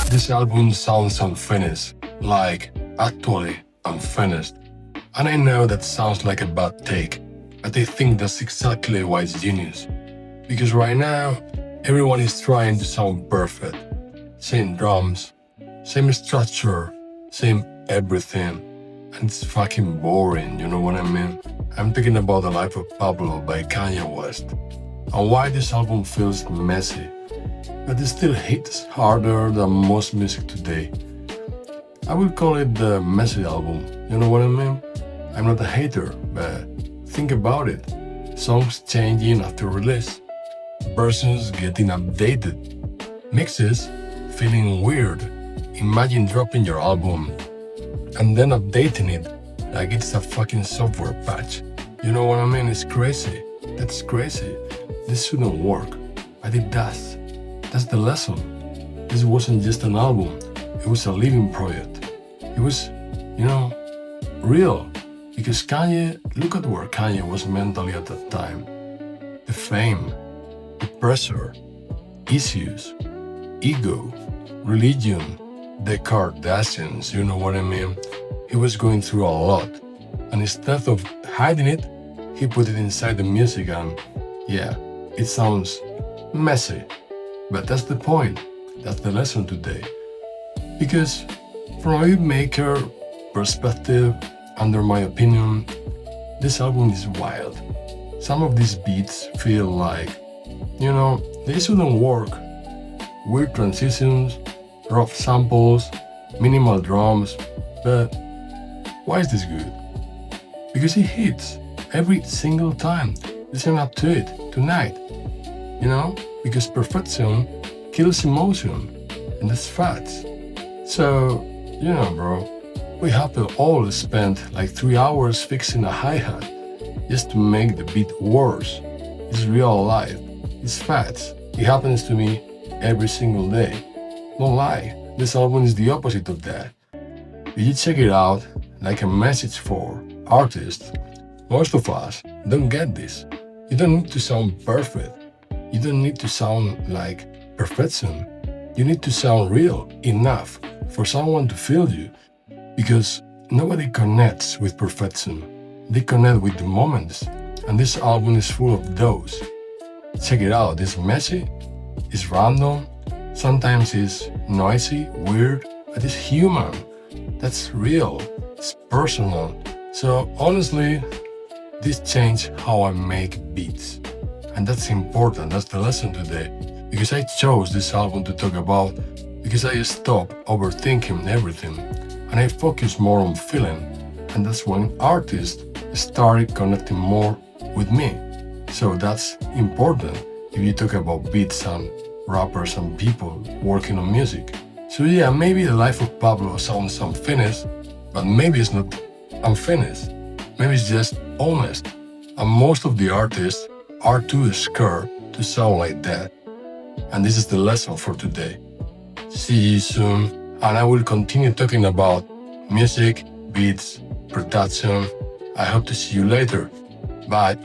This album sounds unfinished, like actually unfinished. And I know that sounds like a bad take, but I think that's exactly why it's genius. Because right now, everyone is trying to sound perfect. Same drums, same structure, same everything. And it's fucking boring, you know what I mean? I'm talking about The Life of Pablo by Kanye West. And why this album feels messy, but it still hits harder than most music today. I will call it the messy album, you know what I mean? I'm not a hater, but think about it. Songs changing after release, versions getting updated, mixes feeling weird. Imagine dropping your album and then updating it like it's a fucking software patch. You know what I mean? It's crazy. That's crazy. This shouldn't work, but it does. That's the lesson. This wasn't just an album, it was a living project. It was, real. Because Kanye, look at where Kanye was mentally at that time. The fame, the pressure, issues, ego, religion, the Kardashians, you know what I mean? He was going through a lot. And instead of hiding it, he put it inside the music and yeah, it sounds messy. But that's the point. That's the lesson today. Because from a beat maker perspective, under my opinion, this album is wild. Some of these beats feel like, they shouldn't work. Weird transitions, rough samples, minimal drums, but why is this good? Because it hits every single time. Listen up to it tonight. Because perfection kills emotion, and that's facts. So, bro, we have to all spend like 3 hours fixing a hi-hat just to make the beat worse. It's real life. It's facts. It happens to me every single day. Don't lie. This album is the opposite of that. If you check it out like a message for artists, most of us don't get this. You don't need to sound perfect. You don't need to sound like perfection. You need to sound real enough for someone to feel you. Because nobody connects with perfection. They connect with the moments. And this album is full of those. Check it out. It's messy. It's random. Sometimes it's noisy, weird, but it's human. That's real. It's personal. So honestly, this changed how I make beats. And that's important. That's the lesson today. Because I chose this album to talk about because I stopped overthinking everything and I focused more on feeling. And that's when artists started connecting more with me. So that's important if you talk about beats and rappers and people working on music. So yeah, maybe the Life of Pablo sounds unfinished, but maybe it's not unfinished. Maybe it's just honest. And most of the artists are too scared to sound like that. And this is the lesson for today. See you soon, and I will continue talking about music, beats, production. I hope to see you later. Bye.